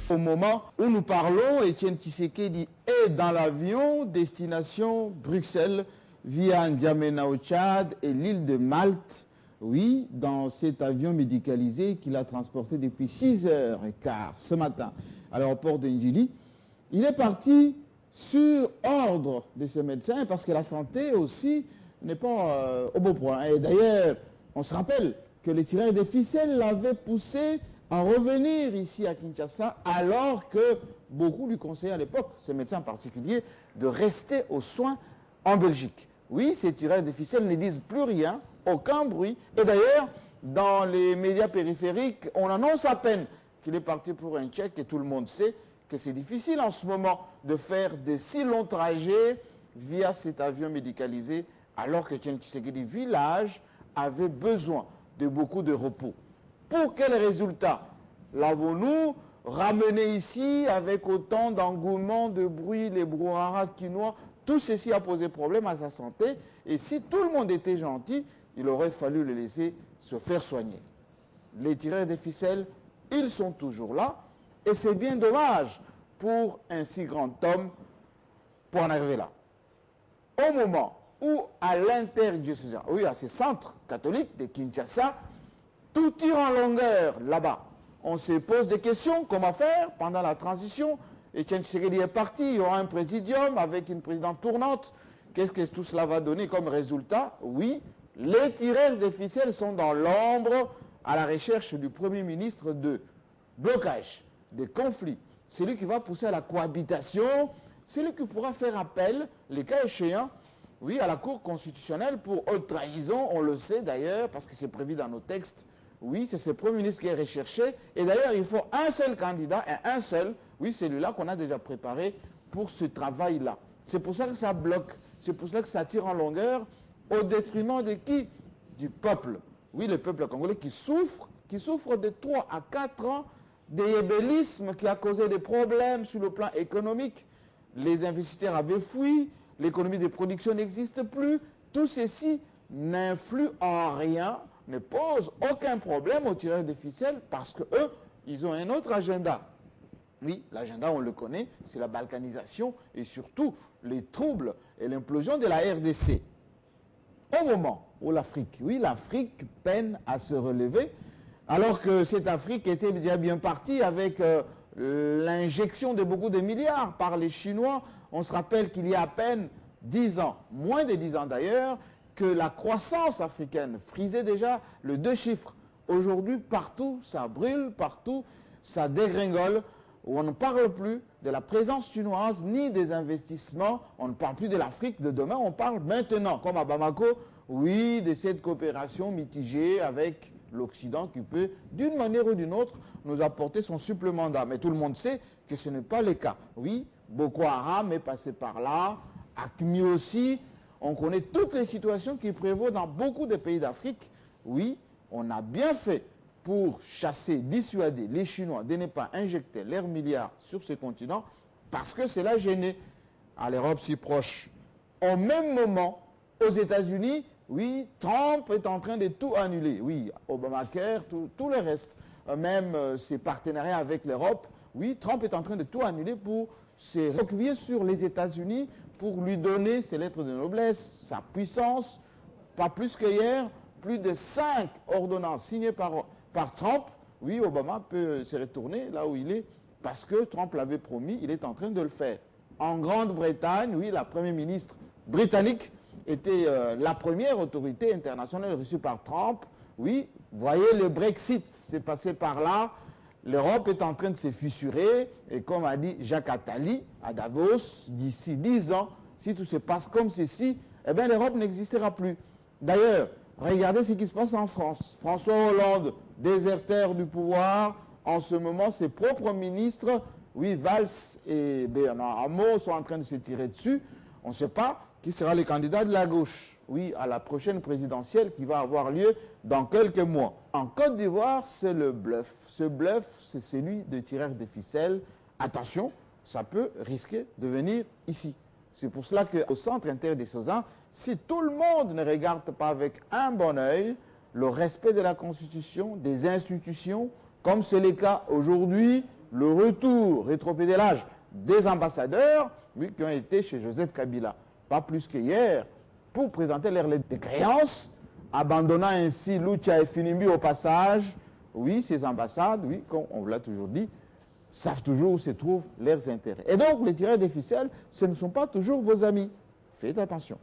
Au moment où nous parlons, Étienne Tshisekedi est dans l'avion, destination Bruxelles, via N'Djamena au Tchad et l'île de Malte. Oui, dans cet avion médicalisé qu'il a transporté depuis 6h15 ce matin à l'aéroport d'Ndjili. Il est parti sur ordre de ce médecin parce que la santé aussi n'est pas au beau point. Et d'ailleurs, on se rappelle que les tireurs des ficelles l'avaient poussé à revenir ici à Kinshasa alors que beaucoup lui conseillaient à l'époque, ces médecins en particulier, de rester aux soins en Belgique. Oui, ces tireurs des ficelles ne disent plus rien, aucun bruit. Et d'ailleurs, dans les médias périphériques, on annonce à peine qu'il est parti pour un check et tout le monde sait que c'est difficile en ce moment de faire de si longs trajets via cet avion médicalisé alors que Tshisekedi village avait besoin de beaucoup de repos. Pour quel résultat l'avons-nous ramené ici avec autant d'engouement, de bruit, les brouhaha quinois? Tout ceci a posé problème à sa santé et si tout le monde était gentil, il aurait fallu le laisser se faire soigner. Les tireurs des ficelles, ils sont toujours là et c'est bien dommage pour un si grand homme pour en arriver là. Au moment où à l'interdiocésain, oui, à ces centres catholiques de Kinshasa, tout tire en longueur là-bas. On se pose des questions, comment faire pendant la transition. Étienne Tshisekedi est parti, il y aura un présidium avec une présidente tournante. Qu'est-ce que tout cela va donner comme résultat? Oui, les tireurs des ficelles sont dans l'ombre à la recherche du Premier ministre de blocage, des conflits. C'est lui qui va pousser à la cohabitation, c'est lui qui pourra faire appel, les cas échéants, oui, à la Cour constitutionnelle pour haute trahison, on le sait d'ailleurs, parce que c'est prévu dans nos textes. Oui, c'est ce Premier ministre qui est recherché. Et d'ailleurs, il faut un seul candidat, et un seul, oui, celui-là qu'on a déjà préparé pour ce travail-là. C'est pour ça que ça bloque, c'est pour cela que ça tire en longueur, au détriment de qui? Du peuple. Oui, le peuple congolais qui souffre de 3 à 4 ans d'ébélisme qui a causé des problèmes sur le plan économique. Les investisseurs avaient fui, l'économie de production n'existe plus. Tout ceci n'influe en rien, ne pose aucun problème aux tireurs de ficelles parce qu'eux, ils ont un autre agenda. Oui, l'agenda, on le connaît, c'est la balkanisation et surtout les troubles et l'implosion de la RDC. Au moment où l'Afrique, oui, l'Afrique peine à se relever, alors que cette Afrique était déjà bien partie avec l'injection de beaucoup de milliards par les Chinois. On se rappelle qu'il y a à peine 10 ans, moins de 10 ans d'ailleurs, que la croissance africaine frisait déjà le 2 chiffres. Aujourd'hui, partout, ça brûle, partout, ça dégringole. On ne parle plus de la présence chinoise ni des investissements. On ne parle plus de l'Afrique de demain, on parle maintenant, comme à Bamako, oui, de cette coopération mitigée avec l'Occident qui peut, d'une manière ou d'une autre, nous apporter son supplément d'âme. Mais tout le monde sait que ce n'est pas le cas. Oui, Boko Haram est passé par là, AQMI aussi. On connaît toutes les situations qui prévaut dans beaucoup de pays d'Afrique. Oui, on a bien fait pour chasser, dissuader les Chinois de ne pas injecter leurs milliards sur ce continent parce que cela gênait à l'Europe si proche. Au même moment, aux États-Unis, oui, Trump est en train de tout annuler. Oui, Obamacare, tout le reste. Même ses partenariats avec l'Europe. Oui, Trump est en train de tout annuler pour se recourir sur les États-Unis pour lui donner ses lettres de noblesse, sa puissance. Pas plus qu'hier, plus de 5 ordonnances signées par Trump. Oui, Obama peut se retourner là où il est parce que Trump l'avait promis, il est en train de le faire. En Grande-Bretagne, oui, la première ministre britannique était la première autorité internationale reçue par Trump. Oui, vous voyez, le Brexit s'est passé par là. L'Europe est en train de se fissurer. Et comme a dit Jacques Attali à Davos, d'ici 10 ans, si tout se passe comme ceci, eh bien l'Europe n'existera plus. D'ailleurs, regardez ce qui se passe en France. François Hollande, déserteur du pouvoir, en ce moment, ses propres ministres, oui, Valls et Bernard Arnault sont en train de se tirer dessus. On ne sait pas qui sera le candidat de la gauche, oui, à la prochaine présidentielle qui va avoir lieu dans quelques mois. En Côte d'Ivoire, c'est le bluff. Ce bluff, c'est celui de tireurs de ficelles. Attention, ça peut risquer de venir ici. C'est pour cela qu'au centre interdécésain, si tout le monde ne regarde pas avec un bon œil le respect de la Constitution, des institutions, comme c'est le cas aujourd'hui, le retour, rétropédalage des ambassadeurs, oui, qui ont été chez Joseph Kabila, pas plus qu'hier, pour présenter leurs lettres de créance, abandonnant ainsi Lucha et Finimbi au passage. Oui, ces ambassades, oui, comme on l'a toujours dit, savent toujours où se trouvent leurs intérêts. Et donc, les tireurs des ficelles, ce ne sont pas toujours vos amis. Faites attention.